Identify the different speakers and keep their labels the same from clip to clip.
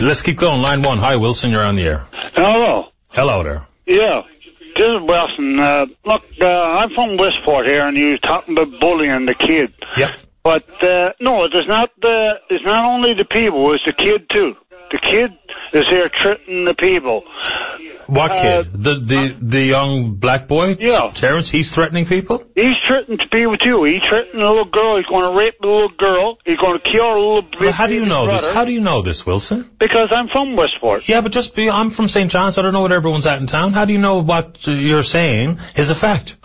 Speaker 1: Let's keep going. Line 1. Hi, Wilson. You're on the air.
Speaker 2: Hello.
Speaker 1: Hello there.
Speaker 2: Yeah. This is Wilson. Look, I'm from Westport here, and you were talking about bullying the kid.
Speaker 1: Yep.
Speaker 2: But, no, it's not only the people, it's the kid, too. The kid is here threatening the people.
Speaker 1: What kid? The young black boy?
Speaker 2: Yeah.
Speaker 1: Terrence, he's threatening people?
Speaker 2: He's threatening people, too. He's threatening a little girl. He's going to rape the little girl. He's going to kill a little baby.
Speaker 1: Well, how do you know
Speaker 2: brother.
Speaker 1: this? How do you know this, Wilson?
Speaker 2: Because I'm from Westport.
Speaker 1: Yeah, but I'm from St. John's. I don't know what everyone's at in town. How do you know what you're saying is a fact?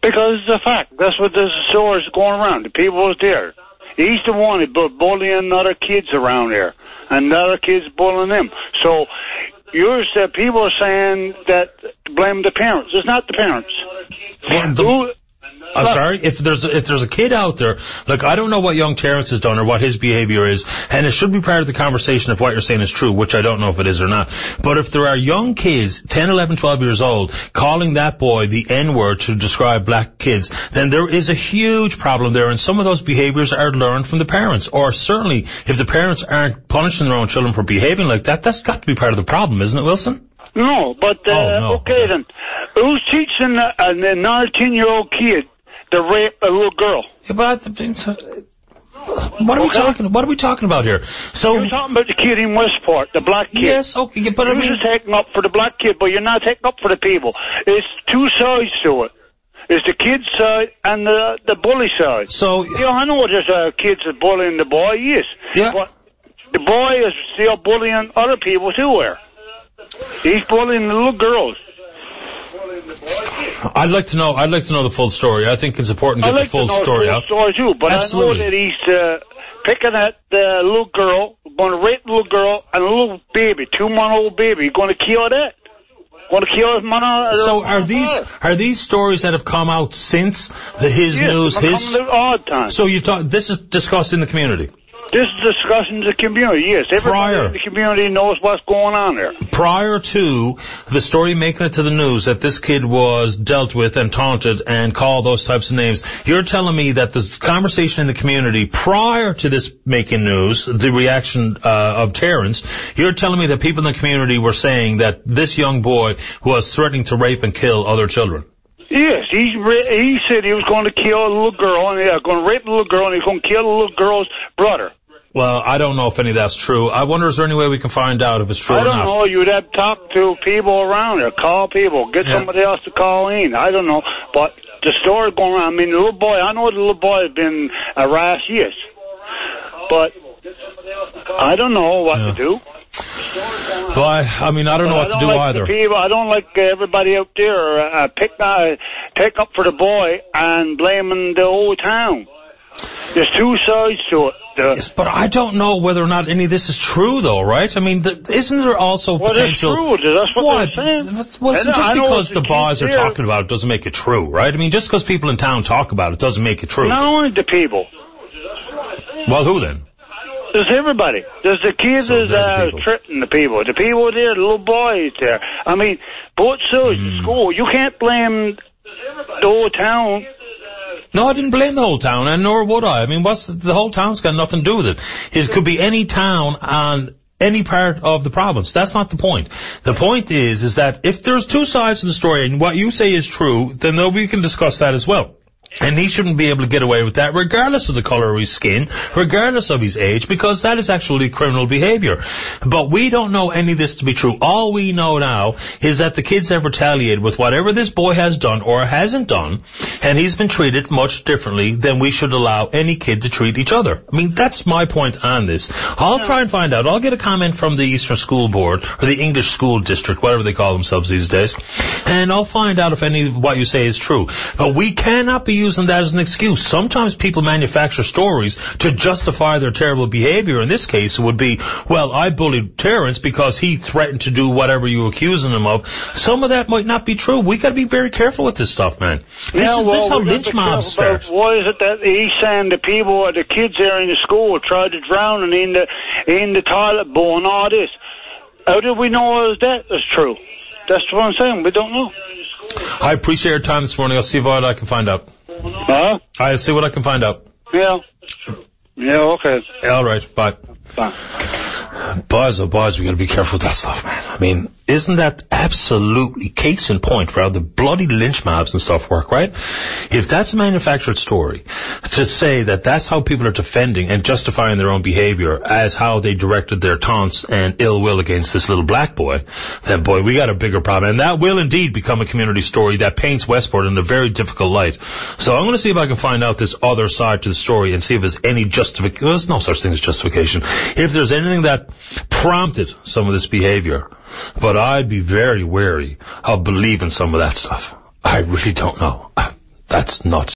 Speaker 2: Because it's a fact. That's what this story is going around. The people was there. He's the one who bullying other kids around here. And the other kids bullying them. So, people are saying that blame the parents. It's not the parents.
Speaker 1: I'm sorry, if there's a kid out there, look, I don't know what young Terrence has done or what his behavior is, and it should be part of the conversation if what you're saying is true, which I don't know if it is or not. But if there are young kids, 10, 11, 12 years old, calling that boy the N-word to describe black kids, then there is a huge problem there, and some of those behaviors are learned from the parents. Or certainly, if the parents aren't punishing their own children for behaving like that, that's got to be part of the problem, isn't it, Wilson?
Speaker 2: No, but, okay then. Who's teaching a 19-year-old kid to rape a little girl?
Speaker 1: Yeah, but what are we talking about here? So
Speaker 2: you're talking about the kid in Westport, the black kid.
Speaker 1: Yes, okay, but
Speaker 2: you're taking up for the black kid, but you're not taking up for the people. It's two sides to it. It's the kid side and the bully side.
Speaker 1: So
Speaker 2: I know there's kids that bullying the boy, yes.
Speaker 1: Yeah.
Speaker 2: But the boy is still bullying other people too. He's bullying the little girls.
Speaker 1: I'd like to know the full story. I think it's important to get the full story out.
Speaker 2: Story too, but
Speaker 1: absolutely.
Speaker 2: I know that he's picking at the little girl, going to rape the little girl and a little baby, 2-month-old baby. He's going to kill that. Going to kill his mother.
Speaker 1: So are these stories that have come out since his news?
Speaker 2: All the time.
Speaker 1: So this is discussed in the community.
Speaker 2: This is discussing the community, yes. Everybody in the community knows what's going on there.
Speaker 1: Prior to the story making it to the news that this kid was dealt with and taunted and called those types of names, you're telling me that the conversation in the community prior to this making news, the reaction of Terrence, you're telling me that people in the community were saying that this young boy was threatening to rape and kill other children?
Speaker 2: Yes, he said he was going to kill a little girl, and he was going to rape a little girl, and he was going to kill a little girl's brother.
Speaker 1: Well, I don't know if any of that's true. I wonder, is there any way we can find out if it's true or not?
Speaker 2: I don't know. You'd have to talk to people around there, call people, get somebody else to call in. I don't know. But the story going around, I mean, the little boy, I know the little boy has been harassed, yes. But I don't know what to do.
Speaker 1: Well, I mean, I don't know what to do either.
Speaker 2: I don't like everybody out there pick up for the boy and blaming the whole town. There's two sides to it.
Speaker 1: Yes, but I don't know whether or not any of this is true, though, right? I mean, isn't there also potential...
Speaker 2: Well, it's true. That's what they're saying.
Speaker 1: Well, just because the boys are talking about it doesn't make it true, right? I mean, just because people in town talk about it doesn't make it true.
Speaker 2: Not only the people.
Speaker 1: Well, who then?
Speaker 2: There's everybody. There's the kids threatening the people. The people there, the little boys there. I mean, both sides of school. You can't blame the whole town.
Speaker 1: No, I didn't blame the whole town, and nor would I. I mean, the whole town's got nothing to do with it. It could be any town on any part of the province. That's not the point. The point is that if there's two sides to the story, and what you say is true, then we can discuss that as well. And he shouldn't be able to get away with that regardless of the color of his skin, regardless of his age, because that is actually criminal behavior. But we don't know any of this to be true. All we know now is that the kids have retaliated with whatever this boy has done or hasn't done, and he's been treated much differently than we should allow any kid to treat each other. I mean, that's my point on this. I'll try and find out. I'll get a comment from the Eastern School Board, or the English School District, whatever they call themselves these days, and I'll find out if any of what you say is true. But we cannot be using that as an excuse. Sometimes people manufacture stories to justify their terrible behavior. In this case, it would be, well, I bullied Terrence because he threatened to do whatever you're accusing him of. Some of that might not be true. We got to be very careful with this stuff, man. This is how lynch mobs start.
Speaker 2: What is it that he's saying the people, the kids there in the school tried to drown and in the toilet bowl and all this? How did we know that is true? That's what I'm saying. We don't know.
Speaker 1: I appreciate your time this morning. I'll see what I can find out.
Speaker 2: Huh?
Speaker 1: I'll see what I can find out.
Speaker 2: Yeah. Yeah, okay.
Speaker 1: All right. Bye.
Speaker 2: Bye.
Speaker 1: Boys, oh boys, we gotta be careful with that stuff, man. I mean, isn't that absolutely case in point for how the bloody lynch mobs and stuff work, right? If that's a manufactured story, to say that that's how people are defending and justifying their own behavior as how they directed their taunts and ill will against this little black boy, then boy, we got a bigger problem. And that will indeed become a community story that paints Westport in a very difficult light. So I'm going to see if I can find out this other side to the story and see if there's any justification. There's no such thing as justification. If there's anything that prompted some of this behavior. But I'd be very wary of believing some of that stuff. I really don't know. That's nuts.